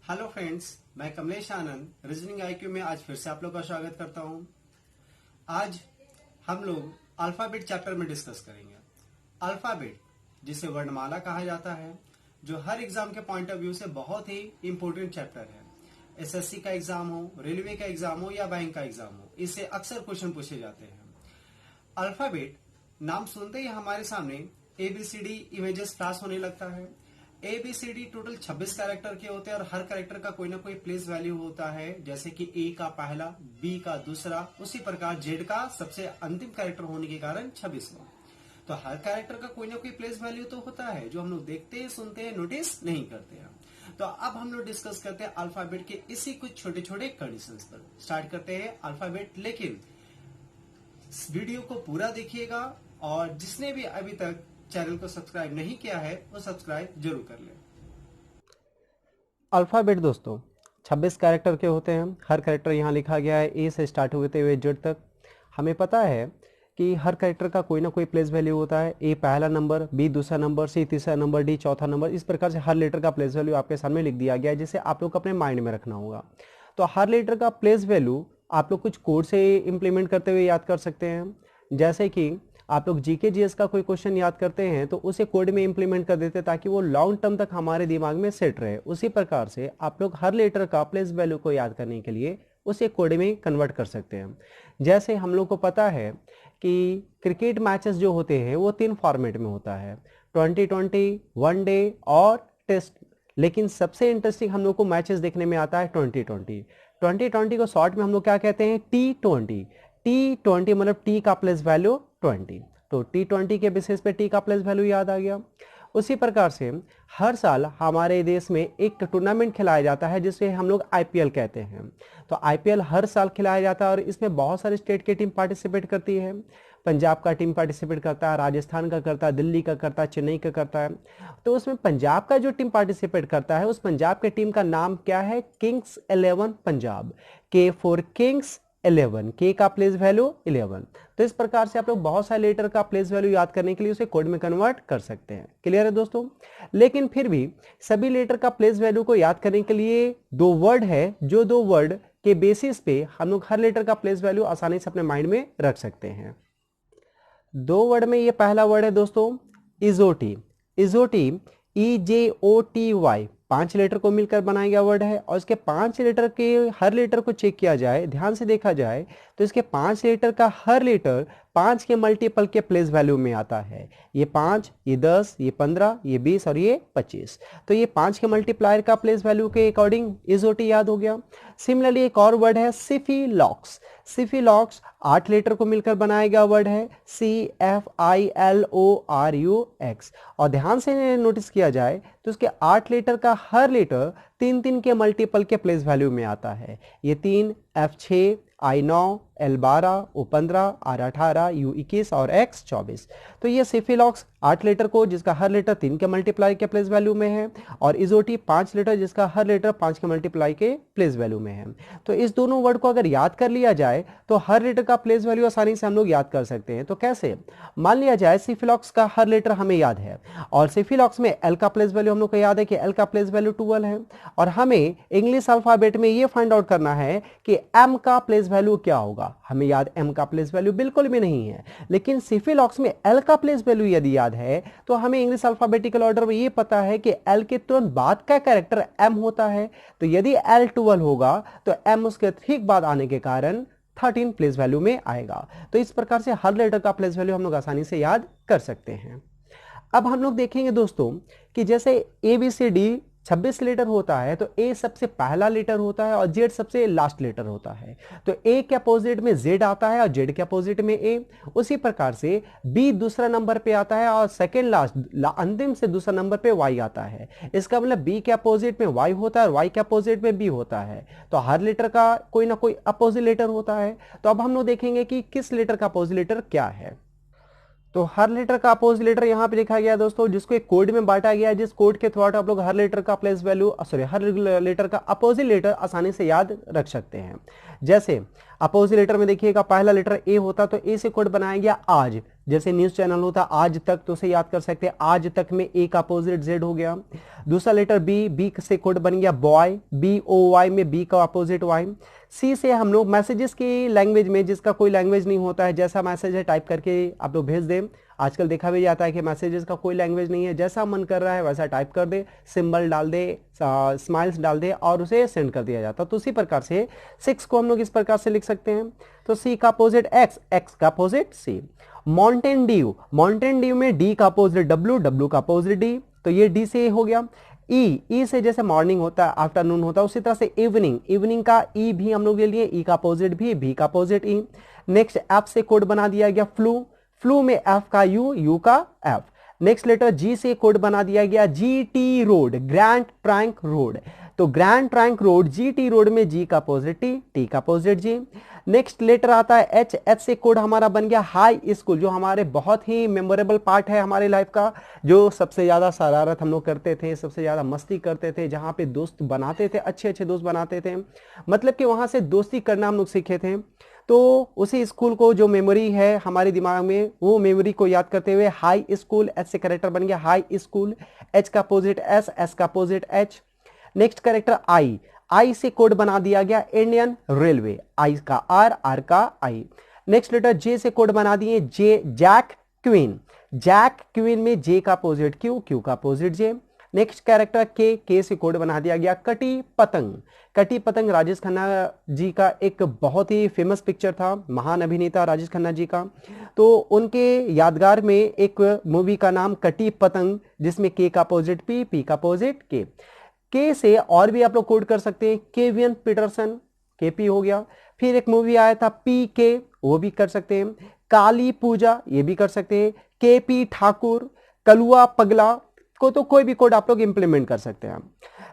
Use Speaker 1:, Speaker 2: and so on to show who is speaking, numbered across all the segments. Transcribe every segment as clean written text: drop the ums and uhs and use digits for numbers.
Speaker 1: Hello friends, मैं कमलेश आनंद reasoning IQ में आज फिर से आप लोग का स्वागत करता हूं। आज हम लोग अल्फाबेट चैप्टर में डिस्कस करेंगे। अल्फाबेट जिसे वर्णमाला कहा जाता है, जो हर एग्जाम के पॉइंट ऑफ व्यू से बहुत ही इंपॉर्टेंट चैप्टर है। एसएससी का एग्जाम हो, रेलवे का एग्जाम हो या बैंक का एग्जाम हो, इससे अक्सर क्वेश्चन पूछे जाते हैं। अल्फाबेट नाम सुनते ही हमारे सामने ABCD इमेजेस फ्लैश होने लगता है। ABCD टोटल 26 कैरेक्टर के होते हैं और हर कैरेक्टर का कोई ना कोई प्लेस वैल्यू होता है, जैसे कि A का पहला, B का दूसरा, उसी प्रकार Z का सबसे अंतिम कैरेक्टर होने के कारण 26वां। तो हर कैरेक्टर का कोई ना कोई प्लेस वैल्यू तो होता है, जो हम लोग देखते हैं, सुनते हैं, नोटिस नहीं करते हैं। तो अब हम लोग डिस्कस करते हैं अल्फाबेट के इसी कुछ छोटे छोटे कंडीशंस पर। स्टार्ट करते हैं अल्फाबेट, लेकिन वीडियो को पूरा देखिएगा और जिसने भी अभी तक चैनल को सब्सक्राइब नहीं किया है वो सब्सक्राइब जरूर कर ले।
Speaker 2: अल्फाबेट दोस्तों 26 कैरेक्टर के होते हैं। हर कैरेक्टर यहाँ लिखा गया है ए से स्टार्ट होते हुए जेड तक। हमें पता है कि हर कैरेक्टर का कोई ना कोई प्लेस वैल्यू होता है। ए पहला नंबर, बी दूसरा नंबर, सी तीसरा नंबर, डी चौथा नंबर। इस प्रकार से हर लेटर का प्लेस वैल्यू आपके सामने लिख दिया गया है, जिसे आप लोग अपने माइंड में रखना होगा। तो हर लेटर का प्लेस वैल्यू आप लोग कुछ कोड से इंप्लीमेंट करते हुए याद कर सकते हैं। जैसे कि आप लोग जीके जीएस का कोई क्वेश्चन याद करते हैं तो उसे कोड में इंप्लीमेंट कर देते हैं, ताकि वो लॉन्ग टर्म तक हमारे दिमाग में सेट रहे। उसी प्रकार से आप लोग हर लेटर का प्लेस वैल्यू को याद करने के लिए उसे कोड में कन्वर्ट कर सकते हैं। जैसे हम लोग को पता है कि क्रिकेट मैचेस जो होते हैं वो 3 फॉर्मेट में होता है, 2020, वनडे और टेस्ट। लेकिन सबसे इंटरेस्टिंग हम लोग को मैचेस देखने में आता है 2020। 2020 को शॉर्ट में हम लोग क्या कहते हैं, T20। T20 मतलब टी का प्लेस वैल्यू 20। तो T20 के बेसिस पे टी का प्लेस वैल्यू याद आ गया। उसी प्रकार से हर साल हमारे देश में एक टूर्नामेंट खिलाया जाता है जिसे हम लोग IPL कहते हैं। तो IPL हर साल खिलाया जाता है और इसमें बहुत सारे स्टेट की टीम पार्टिसिपेट करती है। पंजाब का टीम पार्टिसिपेट करता है, राजस्थान का करता है, दिल्ली का करता है, चेन्नई का करता है। तो उसमें पंजाब का जो टीम पार्टिसिपेट करता है, उस पंजाब के टीम का नाम क्या है, Kings 11 Punjab. K for Kings 11, के का प्लेस वैल्यू 11। तो इस प्रकार से आप लोग बहुत सारे लेटर का प्लेस वैल्यू याद करने के लिए उसे कोड में कन्वर्ट कर सकते हैं। क्लियर है दोस्तों? लेकिन फिर भी सभी लेटर का प्लेस वैल्यू को याद करने के लिए 2 वर्ड है, जो 2 वर्ड के बेसिस पे हम लोग हर लेटर का प्लेस वैल्यू आसानी से अपने माइंड में रख सकते हैं। 2 वर्ड में ये पहला वर्ड है दोस्तों इजोटी। इजोटी EJOTY 5 लेटर को मिलकर बनाया गया वर्ड है। और इसके 5 लेटर के हर लेटर को चेक किया जाए, ध्यान से देखा जाए, तो इसके 5 लेटर का हर लेटर 5 के मल्टीपल के प्लेस वैल्यू में आता है। ये 5, ये 10, ये 15, ये 20 और ये 25। तो ये 5 के मल्टीप्लायर का प्लेस वैल्यू के अकॉर्डिंग इजोटी याद हो गया। सिमिलरली एक और वर्ड है सिफिलॉक्स। सिफिलॉक्स 8 लेटर को मिलकर बनाया गया वर्ड है, CFILORUX। और ध्यान से नोटिस किया जाए तो उसके 8 लेटर का हर लेटर 3 के मल्टीपल के प्लेस वैल्यू में आता है। ये 3 F6, I9, L12, O15, R18, U21 और X24। तो ये सिफिलॉक्स 8 लेटर को जिसका हर लेटर 3 के मल्टीप्लाई के प्लेस वैल्यू में है, और इजोटी 5 लेटर जिसका हर लेटर 5 के मल्टीप्लाई के प्लेस वैल्यू में है। तो इस दोनों वर्ड को अगर याद कर लिया जाए तो हर लेटर का प्लेस वैल्यू आसानी से हम लोग याद कर सकते हैं। तो कैसे? मान लिया जाए सिफिलॉक्स का हर लेटर हमें याद है, और सिफिलॉक्स में L का प्लेस वैल्यू हम लोग को याद है कि L का प्लेस वैल्यू 12 है, और हमें इंग्लिश अल्फाबेट में ये फाइंड आउट करना है कि M का प्लेस वैल्यू क्या होगा। हमें याद M का प्लेस वैल्यू बिल्कुल भी नहीं है, लेकिन सिफिलॉक्स में L का प्लेस वैल्यू यदि याद है तो हमें इंग्लिश अल्फाबेटिकल ऑर्डर में ये पता है कि L के तुरंत बाद का कैरेक्टर M होता है। तो यदि L 12 होगा तो M उसके ठीक बाद आने के कारण 13 प्लेस वैल्यू में आएगा। तो इस प्रकार से हर लेटर का प्लेस वैल्यू हम लोग आसानी से याद कर सकते हैं। अब हम लोग देखेंगे दोस्तों कि जैसे ABCD 26 लेटर होता है, तो A सबसे पहला लेटर होता है और Z सबसे लास्ट लेटर होता है। तो A के अपोजिट में Z आता है और Z के अपोजिट में A। उसी प्रकार से B दूसरा नंबर पे आता है और सेकेंड लास्ट अंतिम से दूसरा नंबर पे Y आता है। इसका मतलब B के अपोजिट में Y होता है और Y के अपोजिट में B होता है। तो हर लेटर का कोई ना कोई अपोजिट लेटर होता है। तो अब हम लोग देखेंगे कि किस लेटर का अपोजिट लेटर क्या है। तो हर लेटर का अपोजिट लेटर यहाँ पे लिखा गया दोस्तों, जिसको एक कोड में बांटा गया है, जिस कोड के थ्रू आप लोग हर लेटर का प्लेस वैल्यू हर लेटर का अपोजिट लेटर आसानी से याद रख सकते हैं। जैसे अपोजिट लेटर में देखिएगा पहला लेटर ए होता तो ए से कोड बनाया गया आज, जैसे न्यूज चैनल होता आज तक, तो उसे याद कर सकते हैं आज तक में ए का अपोजिट जेड हो गया। दूसरा लेटर बी, बी से कोड बन गया बॉय, बी ओ वाई में बी का अपोजिट वाई। सी से हम लोग मैसेजेस की लैंग्वेज में, जिसका कोई लैंग्वेज नहीं होता है, जैसा मैसेज है टाइप करके आप लोग भेज दें। आजकल देखा भी जाता है कि मैसेजेस का कोई लैंग्वेज नहीं है, जैसा मन कर रहा है वैसा टाइप कर दे, सिंबल डाल दे, स्माइल्स डाल दे और उसे सेंड कर दिया जाता। तो उसी प्रकार से 6 को हम लोग इस प्रकार से लिख सकते हैं। तो सी का अपोजिट एक्स, एक्स का opposite C. Mountain Dew, Mountain Dew में डी का अपोजिट डब्ल्यू, डब्ल्यू का अपोजिट डी, तो ये डी से हो गया। ई, ई से जैसे मॉर्निंग होता है, आफ्टरनून होता है, उसी तरह से इवनिंग, इवनिंग का ई भी हम लोग ले लिए, ई का अपोजिट भी, बी का अपोजिट ई। नेक्स्ट एफ से कोड बना दिया गया फ्लू, फ्लू में एफ का यू, यू का एफ। नेक्स्ट लेटर जी से कोड बना दिया गया G T road, grand trunk road, तो grand trunk road, G T road में जी का अपोजिट टी, टी का अपोजिट जी। नेक्स्ट लेटर आता है एच, एच से कोड हमारा बन गया हाई स्कूल, जो हमारे बहुत ही मेमोरेबल पार्ट है हमारे लाइफ का, जो सबसे ज्यादा शरारत हम लोग करते थे, सबसे ज्यादा मस्ती करते थे, जहां पे दोस्त बनाते थे, अच्छे अच्छे दोस्त बनाते थे, मतलब कि वहां से दोस्ती करना हम लोग सीखे थे। तो उसी स्कूल को जो मेमोरी है हमारे दिमाग में, वो मेमोरी को याद करते हुए हाई स्कूल, एच से कैरेक्टर बन गया हाई स्कूल, एच का अपोजिट एस, एस का opposite H. Next character I, I से कोड बना दिया गया इंडियन रेलवे, आई का आर, आर का आई। नेक्स्ट लेटर जे से कोड बना दिए जे, जैक क्वीन, जैक क्वीन में जे का अपोजिट क्यू, क्यू का अपोजिट जे। नेक्स्ट कैरेक्टर के, के से कोड बना दिया गया कटी पतंग, कटी पतंग राजेश खन्ना जी का एक बहुत ही फेमस पिक्चर था, महान अभिनेता राजेश खन्ना जी का, तो उनके यादगार में एक मूवी का नाम कटी पतंग, जिसमें के का अपोजिट पी, पी का अपोजिट के। के से और भी आप लोग कोड कर सकते हैं, केवियन पीटरसन, के पी हो गया। फिर एक मूवी आया था पी के, वो भी कर सकते हैं। काली पूजा, ये भी कर सकते हैं। के पी ठाकुर, कलुआ पगला को तो कोई भी कोड आप लोग इंप्लीमेंट कर सकते हैं।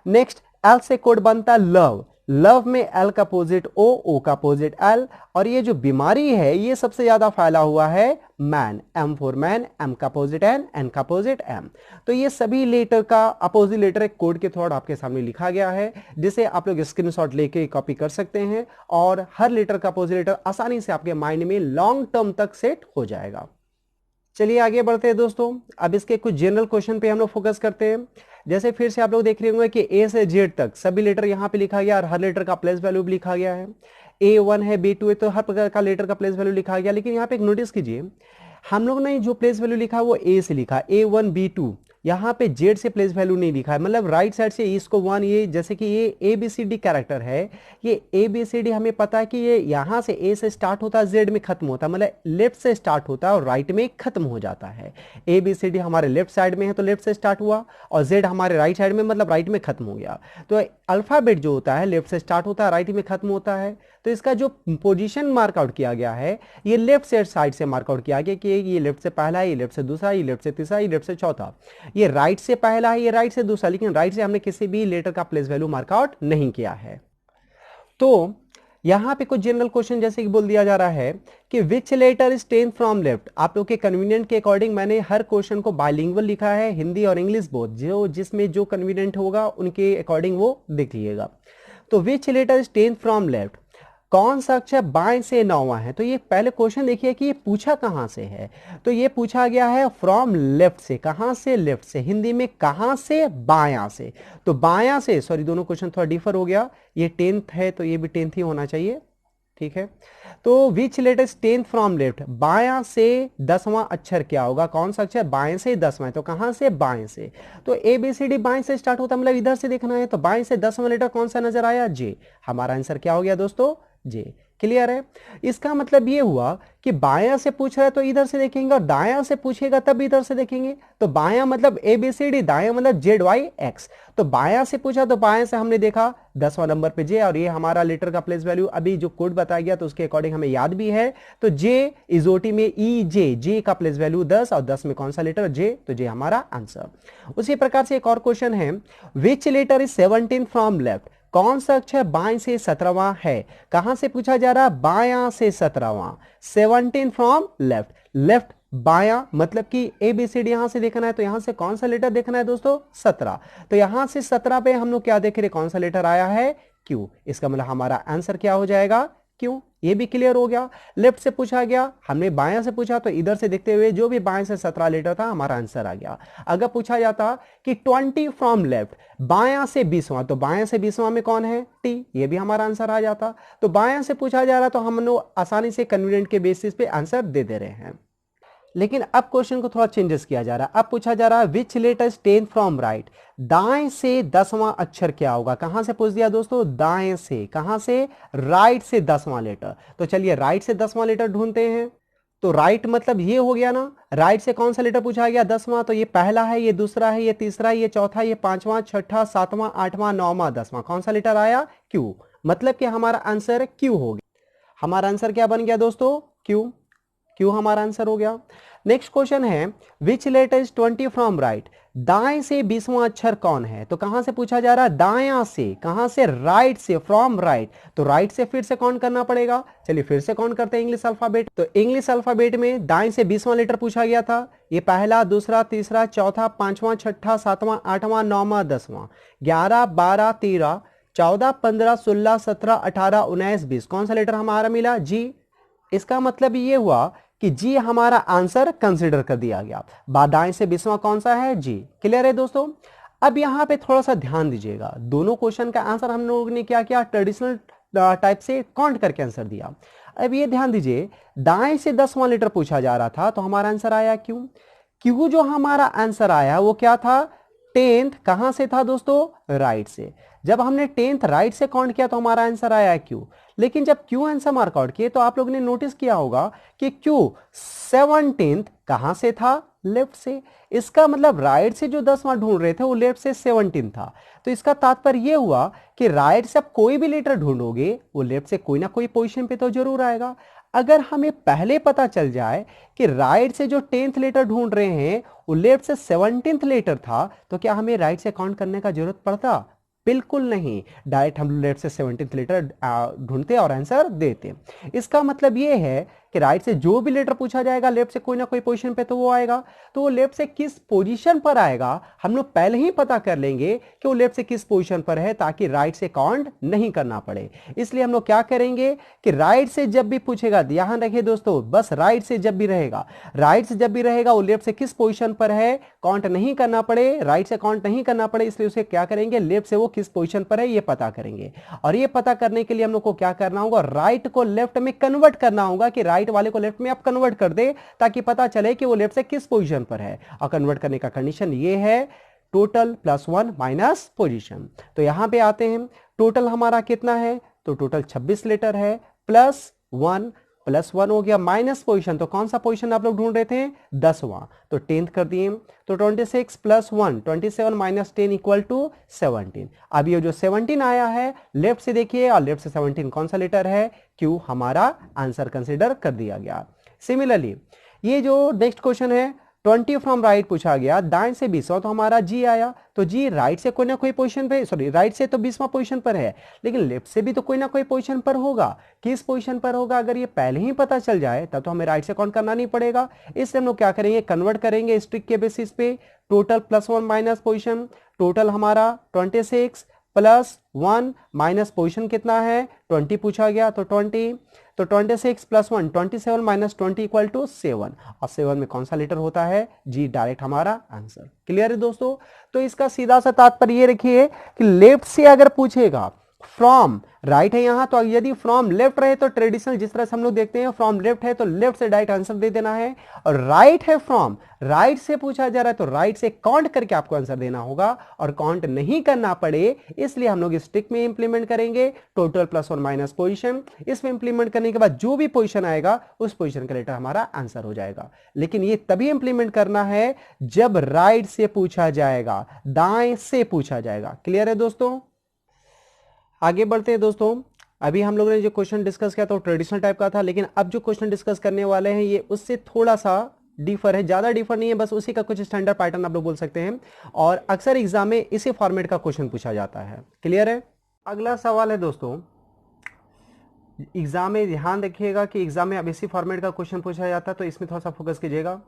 Speaker 2: नेक्स्ट एल से कोड बनता है लव, लव में एल का अपोजिट ओ, ओ का अपोजिट एल। और ये जो बीमारी है ये सबसे ज्यादा फैला हुआ है man, M for man, M का अपोजिट एन, एन का अपोजिट एम। तो ये सभी लेटर का अपोजिट लेटर एक कोड के थ्रू आपके सामने लिखा गया है, जिसे आप लोग स्क्रीनशॉट लेके कॉपी कर सकते हैं और हर लेटर का अपोजिट लेटर आसानी से आपके माइंड में लॉन्ग टर्म तक सेट हो जाएगा। चलिए आगे बढ़ते हैं दोस्तों। अब इसके कुछ जनरल क्वेश्चन पे हम लोग फोकस करते हैं। जैसे फिर से आप लोग देख रहे होंगे कि ए से जेड तक सभी लेटर यहाँ पे लिखा गया और हर लेटर का प्लेस वैल्यू भी लिखा गया है। A1 है, B2 है, तो हर प्रकार का लेटर का प्लेस वैल्यू लिखा गया। लेकिन यहाँ पे एक नोटिस कीजिए, हम लोग ने जो प्लेस वैल्यू लिखा है वो ए से लिखा, A1 B2, यहाँ पे जेड से प्लेस वैल्यू नहीं लिखा है। मतलब राइट साइड से इसको 1, ये जैसे कि ये ABCD कैरेक्टर है, ये ABCD हमें पता है कि ये यहाँ से ए से स्टार्ट होता है, जेड में खत्म होता है, मतलब लेफ्ट से स्टार्ट होता है और राइट में खत्म हो जाता है। ABCD हमारे लेफ्ट साइड में है तो लेफ्ट से स्टार्ट हुआ, और जेड हमारे राइट साइड में मतलब राइट में खत्म हो गया। तो अल्फाबेट जो होता है लेफ्ट से स्टार्ट होता है, राइट में खत्म होता है। तो इसका जो पोजीशन मार्कआउट किया गया है ये लेफ्ट साइड से मार्कआउट किया गया कि ये लेफ्ट से पहला है, ये लेफ्ट से दूसरा, ये लेफ्ट से तीसरा, ये लेफ्ट से चौथा, ये राइट से पहला है, ये राइट से दूसरा, लेकिन राइट से हमने किसी भी लेटर का प्लेस वैल्यू मार्कआउट नहीं किया है। तो यहां पे कुछ जनरल क्वेश्चन जैसे कि बोल दिया जा रहा है कि which letter is ten from left. आप लोग के कन्वीनियंट के अकॉर्डिंग मैंने हर क्वेश्चन को बाइलिंगुअल लिखा है, हिंदी और इंग्लिश बोथ, जो जिसमें जो कन्वीनियंट होगा उनके अकॉर्डिंग वो लिख लीजिएगा। तो which letter is ten from left, कौन सा अक्षर बाएं से 9वां है। तो ये पहले क्वेश्चन देखिए कि ये पूछा कहां से है, तो ये पूछा गया है फ्रॉम लेफ्ट से। कहां से? लेफ्ट से। हिंदी में कहां से? बायां से। तो बायां से, सॉरी दोनों क्वेश्चन थोड़ा डिफर हो गया, ये 10th है तो ये भी 10th ही होना चाहिए, ठीक है। तो which letter is 10th from left, बायां से 10वां अक्षर क्या होगा, कौन सा अक्षर बाएं से 10वां, तो कहां से? बाएं से। तो ABCD बाएं से स्टार्ट होता है, मतलब इधर से देखना है, तो बाएं से 10वां लेटर कौन सा नजर आया? जे। हमारा आंसर क्या हो गया दोस्तों? जे। क्लियर है? इसका मतलब ये हुआ कि बायां से पूछ रहा है तो इधर से देखेंगे, और दायां से पूछेगा तब इधर से देखेंगे। तो बायां मतलब ABCD, दायां मतलब ZYX। तो बायां से पूछा तो बायां से हमने देखा 10वां नंबर पे जे, और ये हमारा लेटर का प्लेस वैल्यू अभी जो कोड बताया गया तो उसके अकॉर्डिंग हमें याद भी है। तो जे इजोटी में EJ, जे का प्लेस वैल्यू 10, और 10 में कौन सा लेटर? जे। तो जे हमारा आंसर। उसी प्रकार से एक और क्वेश्चन है, विच लेटर इज 17 फ्रॉम लेफ्ट, कौन सा अक्षर बाएं से 17वां है। कहां से पूछा जा रहा? बायां से 17वां। 17 फ्रॉम लेफ्ट, लेफ्ट बायां मतलब कि ABCD यहां से देखना है, तो यहां से कौन सा लेटर देखना है दोस्तों? 17। तो यहां से 17 पे हम लोग क्या देख रहे, कौन सा लेटर आया है? Q। इसका मतलब हमारा आंसर क्या हो जाएगा? क्यों, ये भी क्लियर हो गया। लेफ्ट से पूछा गया, हमने बायां से पूछा, तो इधर से देखते हुए जो भी बाएं से 17 लेटर था हमारा आंसर आ गया। अगर पूछा जाता कि 20 फ्रॉम लेफ्ट, बायां से 20वां, तो बायां से 20वां में कौन है, टी, ये भी हमारा आंसर आ जाता। तो बायां से पूछा जा रहा तो हम लोग आसानी से कन्वीनियंट के बेसिस पे आंसर दे दे रहे हैं। लेकिन अब क्वेश्चन को थोड़ा चेंजेस किया जा रहा है। अब पूछा जा रहा है विच लेटर्स 10 फ्रॉम राइट, दाएं से 10वां अक्षर क्या होगा। कहां से पूछ दिया दोस्तों, दाएं से, कहां से, राइट से 10वां लेटर। तो चलिए राइट से 10वां लेटर ढूंढते हैं। तो राइट मतलब ये हो गया ना, राइट से कौन सा लेटर पूछा गया, 10वां, तो ये पहला है, ये दूसरा है, ये तीसरा, ये चौथा, ये पांचवां, छठा, सातवां, आठवां, नौवां, 10वां, कौन सा लेटर आया, क्यू। मतलब कि हमारा आंसर क्यू हो गया। हमारा आंसर क्या बन गया दोस्तों, क्यू। क्यू हमारा आंसर हो गया। नेक्स्ट क्वेश्चन है विच लेटर इज 20 फ्रॉम राइट, दाएं से 20वां अक्षर कौन है। तो कहां से पूछा जा रहा है, दायां से, कहां से, राइट से, फ्रॉम राइट। तो राइट से फिर से काउंट करना पड़ेगा। चलिए फिर से काउंट करते हैं इंग्लिश अल्फाबेट। तो इंग्लिश अल्फाबेट में दाएं से 20वां लेटर पूछा गया था। ये पहला, दूसरा, तीसरा, चौथा, पांचवां, छठा, सातवां, आठवां, नौवां, 10वां, 11, 12, 13, 14, 15, 16, 17, 18, 19, 20, कौन सा लेटर हमारा मिला, जी। इसका मतलब ये हुआ कि जी हमारा आंसर कंसीडर कर दिया गया। दाएं से 20वां कौन सा है, जी। क्लियर है दोस्तों। अब यहां पे थोड़ा सा ध्यान दीजिएगा, दोनों क्वेश्चन का आंसर हम लोगों ने क्या किया, ट्रेडिशनल टाइप से काउंट करके आंसर दिया। अब ये ध्यान दीजिए, दाएं से 10वां लेटर पूछा जा रहा था तो हमारा आंसर आया क्यू। क्यू जो हमारा आंसर आया वो क्या था, 10th, कहां से था दोस्तों, राइट से। जब हमने 10th राइट से काउंट किया तो हमारा आंसर आया क्यू। लेकिन जब क्यू आंसर मार्क आउट किए तो आप लोगों ने नोटिस किया होगा कि क्यू 17th कहां से था, लेफ्ट से। इसका मतलब राइट से जो 10वां ढूंढ रहे थे वो लेफ्ट से 17 था। तो इसका तात्पर्य यह हुआ कि राइट से आप कोई भी लेटर ढूंढोगे वो लेफ्ट से कोई ना कोई पोजीशन पे तो जरूर आएगा। अगर हमें पहले पता चल जाए कि राइट से जो 10th लेटर ढूंढ रहे हैं वो लेफ्ट से 17th लेटर था तो क्या हमें राइट से काउंट करने का जरूरत पड़ता, बिल्कुल नहीं। डायरेक्ट हम लेफ्ट से 17th लेटर ढूंढते और आंसर देते। इसका मतलब यह है कि राइट से जो भी लेटर पूछा जाएगा लेफ्ट से कोई ना कोई पोजीशन पे तो वो आएगा। तो वो लेफ्ट से किस पोजीशन पर आएगा हम लोग पहले ही पता कर लेंगे कि वो लेफ्ट से किस पोजीशन पर है, ताकि राइट से काउंट नहीं करना पड़े। इसलिए हम लोग क्या करेंगे कि राइट से जब भी पूछेगा, ध्यान रखिए दोस्तों, बस राइट से जब भी रहेगा, राइट से जब भी रहेगा वो लेफ्ट से किस पोजीशन पर है काउंट नहीं करना पड़े, राइट से काउंट नहीं करना पड़े, इसलिए उसे क्या करेंगे, लेफ्ट से वो किस पोजीशन पर है ये पता करेंगे। और ये पता करने के लिए हम लोग को क्या करना होगा, राइट को लेफ्ट में कन्वर्ट करना होगा कि राइट वाले को लेफ्ट में आप कन्वर्ट कर दे ताकि पता चले कि वो लेफ्ट से किस पोजीशन पर है। और कन्वर्ट करने का कंडीशन ये है टोटल +1 माइनस पोजीशन। तो यहां पे आते हैं, टोटल हमारा कितना है, तो टोटल 26 लेटर है, +1 हो गया, माइनस पोजीशन, तो कौन सा पोजीशन आप लोग ढूंढ रहे थे, 10वां, तो 10th कर दिए। तो 26 + 1 27 - 10 = 17। अब ये जो 17 आया है लेफ्ट से देखिए, और लेफ्ट से 17 कौन सा लेटर है, क्यू, हमारा आंसर कंसिडर कर दिया गया। सिमिलरली ये जो नेक्स्ट क्वेश्चन है 20 फ्रॉम राइट पूछा गया, दाएं से 20वां, तो हमारा जी आया। तो जी राइट से कोई ना कोई पोजीशन पे, सॉरी राइट से तो 20वां पोजीशन पर है, लेकिन लेफ्ट से भी तो कोई ना कोई पोजीशन पर होगा। किस पोजीशन पर होगा अगर ये पहले ही पता चल जाए तब तो हमें राइट से काउंट करना नहीं पड़ेगा। इसलिए हम लोग क्या करेंगे, कन्वर्ट करेंगे स्ट्रिक के बेसिस पे, टोटल +1 माइनस पोजीशन, टोटल हमारा 26 + 1 माइनस पोजीशन कितना है, 20 पूछा गया तो 20, तो 26 + 1 27 - 20 = 7। और 7 में कौन सा लेटर होता है, जी, डायरेक्ट हमारा आंसर। क्लियर है दोस्तों। तो इसका सीधा सा तात्पर्य ये रखिए कि लेफ्ट से अगर पूछेगा, फ्रॉम राइट है यहां, तो यदि फ्रॉम लेफ्ट रहे तो ट्रेडिशनल जिस तरह से हम लोग देखते हैं, फ्रॉम लेफ्ट है तो लेफ्ट से डायरेक्ट आंसर दे देना है। और राइट है, फ्रॉम राइट से पूछा जा रहा है तो राइट से काउंट करके आपको आंसर देना होगा, और काउंट नहीं करना पड़े इसलिए हम लोग इस ट्रिक में इंप्लीमेंट करेंगे टोटल +1 माइनस पोजीशन। इसमें इंप्लीमेंट करने के बाद जो भी पोजीशन आएगा उस पोजीशन का लेटर हमारा आंसर हो जाएगा। लेकिन ये तभी इंप्लीमेंट करना है जब राइट से पूछा जाएगा, दाएं से पूछा जाएगा। क्लियर है दोस्तों। आगे बढ़ते हैं दोस्तों। अभी हम लोगों ने जो क्वेश्चन डिस्कस किया था वो ट्रेडिशनल टाइप का था, लेकिन अब जो क्वेश्चन डिस्कस करने वाले हैं ये उससे थोड़ा सा डिफर है, ज्यादा डिफर नहीं है, बस उसी का कुछ स्टैंडर्ड पैटर्न आप लोग बोल सकते हैं, और अक्सर एग्जाम में इसी फॉर्मेट का क्वेश्चन पूछा जाता है। क्लियर है। अगला सवाल है दोस्तों, एग्जाम में ध्यान रखिएगा कि एग्जाम में अब इसी फॉर्मेट का क्वेश्चन पूछा जाता है, तो इसमें थोड़ा सा फोकस कीजिएगा।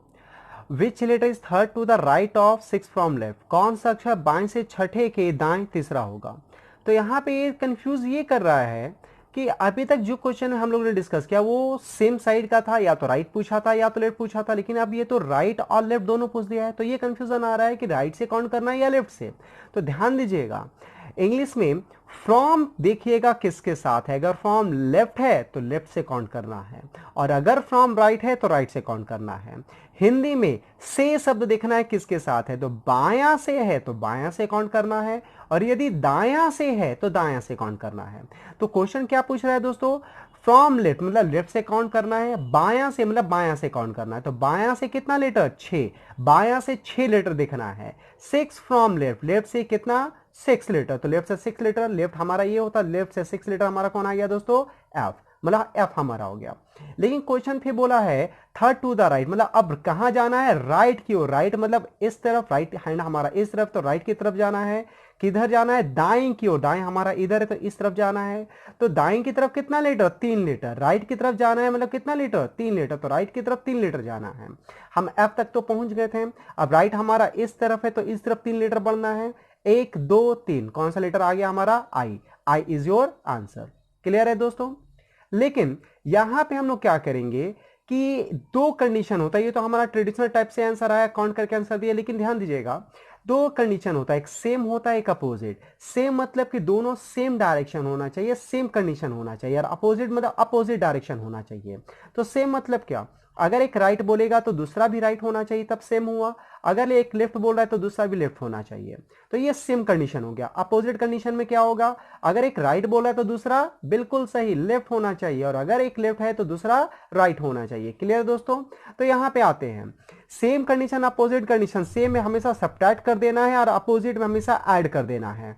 Speaker 2: Which letter is third to the right of 6 from left, कौन सा अक्षर बाएं से छठे के दाएं तीसरा होगा। तो यहां पे ये कंफ्यूज ये कर रहा है कि अभी तक जो क्वेश्चन हम लोगों ने डिस्कस किया वो सेम साइड का था, या तो राइट पूछा था या तो लेफ्ट पूछा था, लेकिन अब ये तो राइट और लेफ्ट दोनों पूछ दिया है, तो ये कंफ्यूजन आ रहा है कि राइट से काउंट करना है या लेफ्ट से। तो ध्यान दीजिएगा, इंग्लिश में फ्रॉम देखिएगा किसके साथ है, अगर फ्रॉम लेफ्ट है तो लेफ्ट से काउंट करना है, और अगर फ्रॉम राइट है तो राइट से काउंट करना है। हिंदी में से शब्द देखना है किसके साथ है, तो बायां से है तो बायां से काउंट करना है, और यदि दायां से है तो दायां से काउंट करना है। तो क्वेश्चन क्या पूछ रहा है दोस्तों, फ्रॉम लेफ्ट मतलब लेफ्ट से काउंट करना है, बायां से मतलब बायां से काउंट करना है। तो बायां से कितना लेटर, 6, बायां से 6 लेटर देखना है। 6 फ्रॉम लेफ्ट, लेफ्ट से कितना, 6 लेटर, तो लेफ्ट से 6 लेटर, लेफ्ट हमारा ये होता, लेफ्ट से 6 लेटर हमारा कौन आ गया दोस्तों, एफ, मतलब एफ हमारा हो गया। लेकिन क्वेश्चन फिर बोला है थर्ड टू द राइट, मतलब अब कहां जाना है, राइट की ओर, राइट मतलब इस तरफ, राइट हैंड हमारा इस तरफ, तो राइट की तरफ जाना है। किधर जाना है, दाएं की ओर, दाएं हमारा इधर है तो इस तरफ जाना है। तो दाएं की तरफ कितना लीटर, 3 लीटर, राइट की तरफ जाना है मतलब कितना लीटर, 3 लीटर, तो राइट की तरफ 3 लीटर जाना है। हम एफ तक तो पहुंच गए थे, अब राइट हमारा इस तरफ है तो इस तरफ 3 लीटर बढ़ना है। 1 2 3, कौन सा लीटर आ गया हमारा, आई, I is your answer. Clear है दोस्तों। लेकिन यहां पे हम लोग क्या करेंगे कि दो कंडीशन होता है, ये तो हमारा ट्रेडिशनल टाइप से आंसर आया, काउंट करके आंसर दिया, लेकिन ध्यान दीजिएगा दो कंडीशन होता है, एक सेम होता है एक अपोजिट। सेम मतलब कि दोनों सेम डायरेक्शन होना चाहिए, सेम कंडीशन होना चाहिए, और अपोजिट मतलब अपोजिट डायरेक्शन होना चाहिए। तो सेम मतलब क्या, अगर एक राइट बोलेगा तो दूसरा भी राइट होना चाहिए, तब सेम हुआ। अगर एक लेफ्ट बोल रहा है तो दूसरा भी लेफ्ट होना चाहिए, तो ये सेम कंडीशन हो गया। अपोजिट कंडीशन में क्या होगा, अगर एक राइट बोल रहा है तो दूसरा बिल्कुल सही लेफ्ट होना चाहिए, और अगर एक लेफ्ट है तो दूसरा राइट होना चाहिए। क्लियर दोस्तों। तो यहां पे आते हैं, same condition opposite condition, same में हमेशा सब्ट्रैक्ट कर देना है और अपोजिट में हमेशा ऐड कर देना है।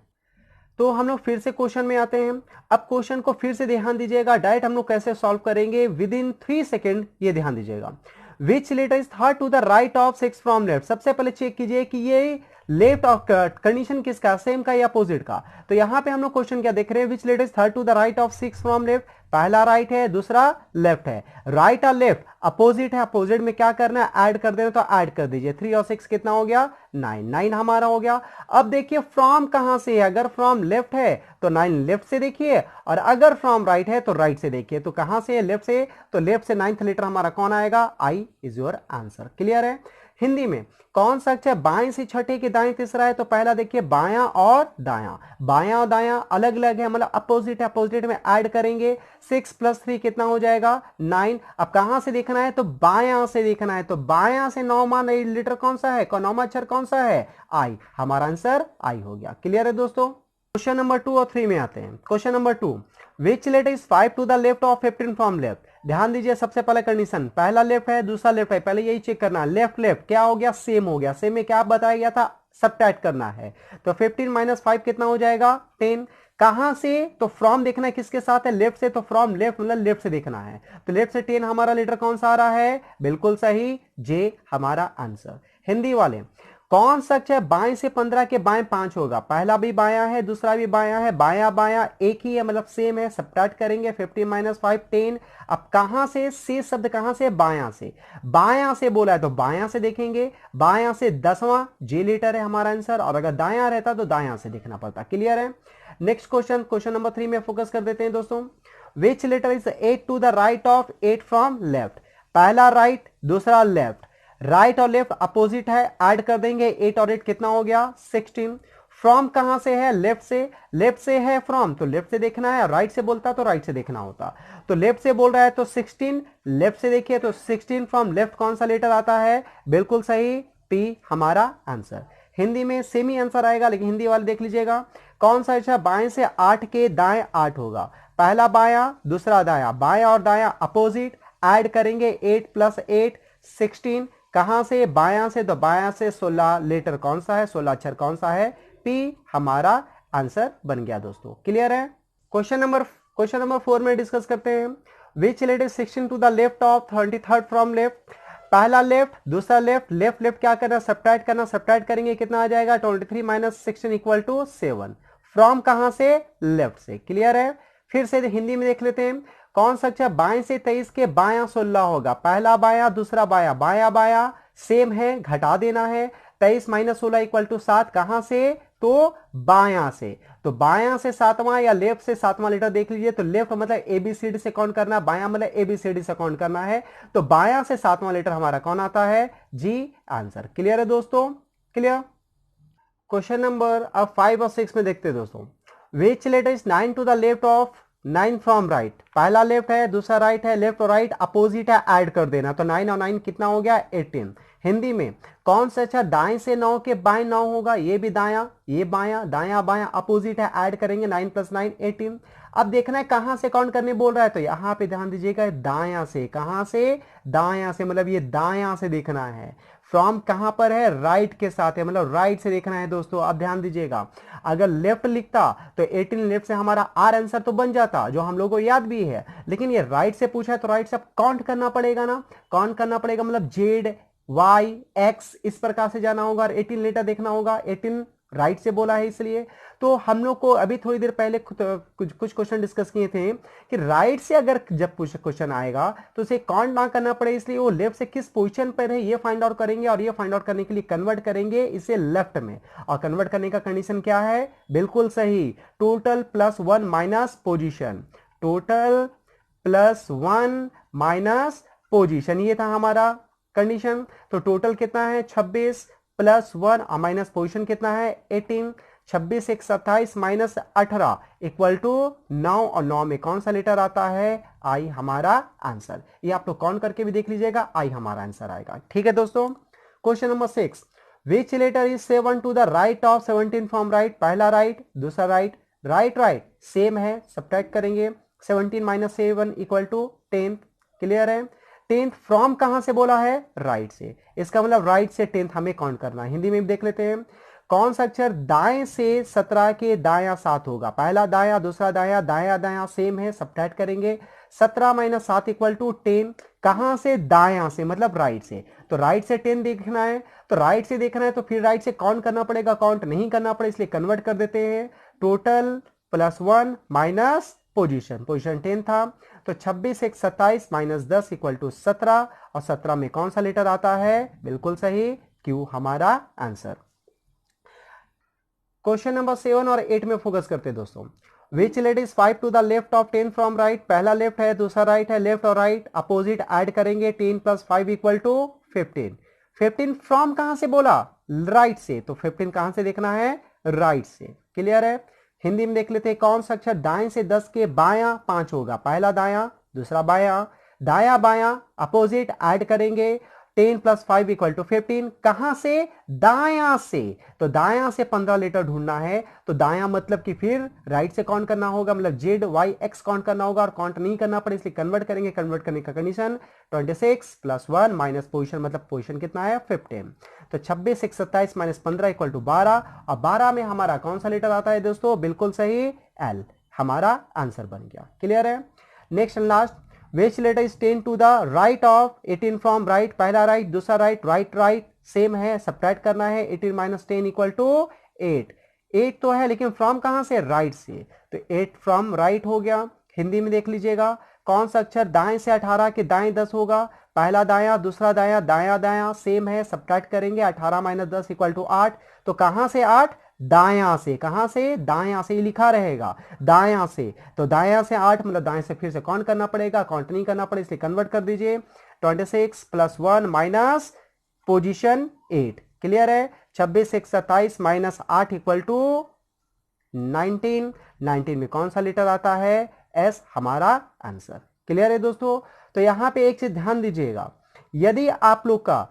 Speaker 2: तो हम लोग फिर से क्वेश्चन में आते हैं। अब क्वेश्चन को फिर से ध्यान दीजिएगा, डायरेक्ट हम लोग कैसे सॉल्व करेंगे विद इन 3 सेकेंड, ये ध्यान दीजिएगा। Which letter is third to the right of 6 from left, सबसे पहले चेक कीजिए कि ये लेफ्ट ऑफ कंडीशन किसका, सेम का या अपोजिट का। तो यहां पे हम लोग क्वेश्चन क्या देख रहे हैं, which letter is third to the right of 6 from left, पहला राइट है दूसरा लेफ्ट है, राइट और लेफ्ट अपोजिट है, अपोजिट में क्या करना है, ऐड कर देना, तो ऐड कर दीजिए। 3 और 6 कितना हो गया, 9, 9 हमारा हो गया। अब देखिए फ्रॉम कहां से है, अगर फ्रॉम लेफ्ट है तो 9 लेफ्ट से देखिए, और अगर फ्रॉम राइट है तो राइट से देखिए। तो कहां से है, लेफ्ट से, तो लेफ्ट से 9th लेटर हमारा कौन आएगा, I is your answer. Clear है। हिंदी में कौन सा अक्षर बाएं से छठे के दाएं तीसरा है, तो पहला देखिए बायां और दायां, बायां और दायां अलग अलग है, मतलब अपोजिट है, अपोजिट में ऐड करेंगे। 6 + 3 कितना हो जाएगा, 9। अब कहां से देखना है, तो बायां से देखना है, तो बायां से 9वां लेटर कौन सा है, 9वां अक्षर कौन सा है, आई, हमारा आंसर आई हो गया। क्लियर है दोस्तों। क्वेश्चन नंबर 2 और 3 में आते हैं। Question number 2, which letter is 5 to the left of 15 from left. ध्यान दीजिए, सबसे पहले कंडीशन, पहला लेफ्ट है दूसरा लेफ्ट है, पहले यही चेक करना, लेफ्ट लेफ्ट क्या हो गया, सेम हो गया। सेम में क्या बताया गया था, सब्ट्रैक्ट करना है। तो 15 - 5 कितना हो जाएगा, 10। कहां से, तो फ्रॉम देखना है किसके साथ है, लेफ्ट से, तो फ्रॉम लेफ्ट मतलब लेफ्ट से देखना है। तो लेफ्ट से 10 हमारा लेटर कौन सा आ रहा है, बिल्कुल सही, जे हमारा आंसर। हिंदी वाले, कौन सा अक्षर बाएं से 15 के बाएं 5 होगा, पहला भी बायां है दूसरा भी बायां है, बायां बायां एक ही है मतलब सेम है, सब्ट्रैक्ट करेंगे। 15 - 5 10। अब कहां से शब्द कहां से, बायां से, बायां से बोला है तो बायां से देखेंगे, बायां से 10वां जे लेटर है हमारा आंसर, और अगर दायां रहता तो दायां से देखना पड़ता। क्लियर है। नेक्स्ट क्वेश्चन, क्वेश्चन नंबर 3 में फोकस कर देते हैं दोस्तों। Which letter is 8 to the right of 8 from left, पहला राइट दूसरा लेफ्ट, राइट और लेफ्ट अपोजिट है, ऐड कर देंगे। 8 और 8 कितना हो गया, 16। फ्रॉम कहां से है, लेफ्ट से, लेफ्ट से है फ्रॉम तो लेफ्ट से देखना है, राइट से बोलता तो राइट से देखना होता। तो लेफ्ट से बोल रहा है तो 16, लेफ्ट से देखिए तो 16 फ्रॉम लेफ्ट कौन सा लेटर आता है, बिल्कुल सही, पी हमारा आंसर। हिंदी में सेम ही आंसर आएगा, लेकिन हिंदी वाले देख लीजिएगा, कौन सा अच्छा, बाएं से 8 के दाएं 8 होगा, पहला बायां दूसरा दायां, बायां और दायां अपोजिट, ऐड करेंगे। 8 + 8 16, कहां से, बायां से, तो बायां से 16 लेटर कौन सा है, 16 अक्षर कौन सा है, पी हमारा आंसर बन गया दोस्तों। क्लियर है। क्वेश्चन नंबर 4 में डिस्कस करते हैं। Which letter 16 to the left of 23rd from left, पहला लेफ्ट दूसरा लेफ्ट, लेफ्ट लेफ्ट क्या करना, सब्ट्रैक्ट करना, सब्ट्रैक्ट करेंगे कितना आ जाएगा, 23 - 16 = 7। फ्रॉम कहां से, लेफ्ट से। क्लियर है। फिर से हिंदी में देख लेते हैं, कौन सा अक्षर बाएं से 23 के बायां 16 होगा, पहला बायां दूसरा बायां, बायां बायां सेम है, घटा देना है। 23 - 16 = 7, कहां से, तो बायां से, तो बायां से सातवां या लेफ्ट से सातवां लेटर देख लीजिए, तो लेफ्ट मतलब एबीसीडी से काउंट करना, बायां मतलब एबीसीडी से काउंट करना है, तो बायां से सातवां लेटर हमारा कौन आता है, जी आंसर। क्लियर है दोस्तों, क्लियर। क्वेश्चन नंबर अब 5 और 6 में देखते हैं दोस्तों, which letter is 9 to the left of 9 from right, पहला लेफ्ट है दूसरा राइट है, लेफ्ट और राइट अपोजिट है, ऐड कर देना, तो 9 और 9 कितना हो गया 18। हिंदी में कौन सा अच्छा दाएं से 9 के बाएं 9 होगा, ये भी दायां ये बायां, दायां बायां अपोजिट है, ऐड करेंगे 9 + 9 18। अब देखना है कहां से काउंट करने बोल रहा है, तो यहां पे ध्यान दीजिएगा दायां से, कहां से दायां से, मतलब ये दायां से देखना है, फ्रॉम कहां पर है, राइट के साथ है, मतलब राइट से देखना है दोस्तों। अब ध्यान दीजिएगा, अगर लेफ्ट लिखता तो 18 लेफ्ट से हमारा आर आंसर तो बन जाता, जो हम लोगों को याद भी है, लेकिन ये राइट से पूछा है तो राइट से काउंट करना पड़ेगा ना, काउंट करना पड़ेगा, मतलब जेड वाई एक्स इस प्रकार से जाना होगा और 18 लेटर देखना होगा, 18 राइट से बोला है इसलिए। तो हम लोग को अभी थोड़ी देर पहले कुछ क्वेश्चन डिस्कस किए थे कि राइट से अगर जब क्वेश्चन आएगा तो उसे काउंट ना करना पड़े, इसलिए वो लेफ्ट से किस पोजीशन पर है ये फाइंड आउट करेंगे, और ये फाइंड आउट करने के लिए कन्वर्ट करेंगे इसे लेफ्ट में, और कन्वर्ट करने का कंडीशन क्या है, बिल्कुल सही, total +1 minus position, total +1 minus position, ये था हमारा कंडीशन। तो टोटल कितना है 26 +1 और माइनस पोजीशन कितना है 18, 26 1 27 माइनस 18 इक्वल टू 9, और 9 में कौन सा लेटर आता है, आई हमारा आंसर। ये आप लोग काउंट करके भी देख लीजिएगा, आई हमारा आंसर आएगा। ठीक है दोस्तों। Question number 6, which letter is 7 to the right of 17 from right, पहला राइट दूसरा राइट, राइट राइट सेम है, सब्ट्रैक्ट करेंगे, 17 - 7 इक्वल टू 10। क्लियर है। 10th फ्रॉम कहां से बोला है, राइट से, इसका मतलब राइट से 10th हमें काउंट करना है। हिंदी में भी देख लेते हैं, कौन सा अक्षर दाएं से 17 के दायां 7 होगा, पहला दायां दूसरा दायां, दायां दायां सेम है, सब्ट्रैक्ट करेंगे, 17 - 7 इक्वल टू 10, कहां से, दायां से मतलब राइट से, तो राइट से 10 देखना है, तो राइट से देखना है तो फिर राइट से काउंट करना पड़ेगा, काउंट नहीं करना पड़े इसलिए कन्वर्ट कर देते हैं, टोटल +1 माइनस पोजीशन, पोजीशन 10 था, तो 26 1 27 माइनस 10 इक्वल टू 17, और 17 में कौन सा लेटर आता है, बिल्कुल सही, क्यू हमारा आंसर। क्वेश्चन नंबर 7 और 8 में फोकस करते हैं दोस्तों, which letter is 5 to the left of 10 from right, पहला लेफ्ट है दूसरा राइट है, लेफ्ट और राइट अपोजिट ऐड करेंगे, 10 + 5 इक्वल टू 15। 15 फ्रॉम कहां से बोला, राइट से, तो 15 कहां से देखना है, राइट से। क्लियर है। हिंदी में देख लेते हैं, कौन सा अक्षर दाएं से 10 के बायां 5 होगा, पहला दायां दूसरा बायां, दायां बायां अपोजिट ऐड करेंगे, 10 + 5 इक्वल टू 15, कहां से, दायां से, तो दायां से 15 लेटर ढूंढना है, तो दायां मतलब कि फिर राइट से काउंट करना होगा, मतलब जेड वाई एक्स काउंट करना होगा, और काउंट नहीं करना पड़े इसलिए कन्वर्ट करेंगे, कन्वर्ट करने का कंडीशन 26 + 1 माइनस पोजीशन, मतलब पोजीशन कितना है 15, तो 26 1 27 माइनस 15 इक्वल टू 12, और 12 में हमारा कौन सा लेटर आता है दोस्तों, बिल्कुल सही एल, हमारा आंसर बन गया। क्लियर है। Next and last, which letter is 10 to the right of 18 from right, पहला राइट दूसरा राइट, राइट राइट सेम है, सब्ट्रैक्ट करना है, 18 - 10 इक्वल टू 8, 8 तो है लेकिन फ्रॉम कहां से, राइट से, तो 8 फ्रॉम राइट हो गया। हिंदी में देख लीजिएगा, कौन सा अक्षर दाएं से 18 के दाएं 10 होगा, पहला दायां दूसरा दायां, दायां दायां सेम है, सब्ट्रैक्ट करेंगे, 18 - 10 इक्वल टू 8, तो कहां से 8, दायां से, कहां से, दायां से, लिखा रहेगा दायां से, तो दायां से 8 मतलब दाएं से फिर से काउंट करना पड़ेगा, काउंट नहीं करना पड़े इसलिए कन्वर्ट कर दीजिए, 26 + 1 माइनस पोजीशन 8। क्लियर है। 26 1 27 माइनस 8 इक्वल टू 19, 19 में कौन सा लेटर आता है, एस हमारा आंसर। क्लियर है दोस्तों। तो यहां पे एक चीज ध्यान दीजिएगा, यदि आप लोग का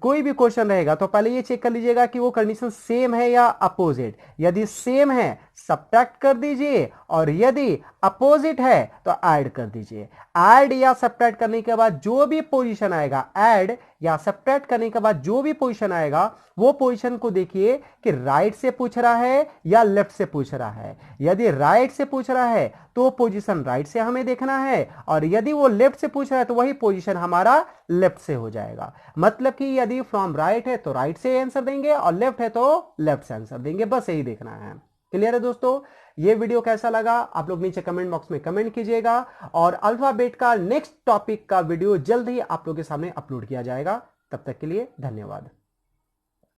Speaker 2: कोई भी क्वेश्चन रहेगा तो पहले ये चेक कर लीजिएगा कि वो कंडीशन सेम है या अपोजिट, यदि सेम है सब्ट्रैक्ट कर दीजिए, और यदि अपोजिट है तो ऐड कर दीजिए। ऐड या सब्ट्रैक्ट करने के बाद जो भी पोजीशन आएगा, ऐड या सब्ट्रैक्ट करने के बाद जो भी पोजीशन आएगा, वो पोजीशन को देखिए कि राइट से पूछ रहा है या लेफ्ट से पूछ रहा है। यदि राइट से पूछ रहा है तो पोजीशन राइट से हमें देखना है, और यदि वो लेफ्ट से पूछ रहा है तो वही पोजीशन हमारा लेफ्ट से हो जाएगा। मतलब कि यदि फ्रॉम राइट है तो राइट से आंसर देंगे, और लेफ्ट है तो लेफ्ट से आंसर देंगे, बस यही देखना है। क्लियर है दोस्तों। ये वीडियो कैसा लगा आप लोग नीचे कमेंट बॉक्स में कमेंट कीजिएगा, और अल्फाबेट का नेक्स्ट टॉपिक का वीडियो जल्द ही आप लोग के सामने अपलोड किया जाएगा। तब तक के लिए धन्यवाद।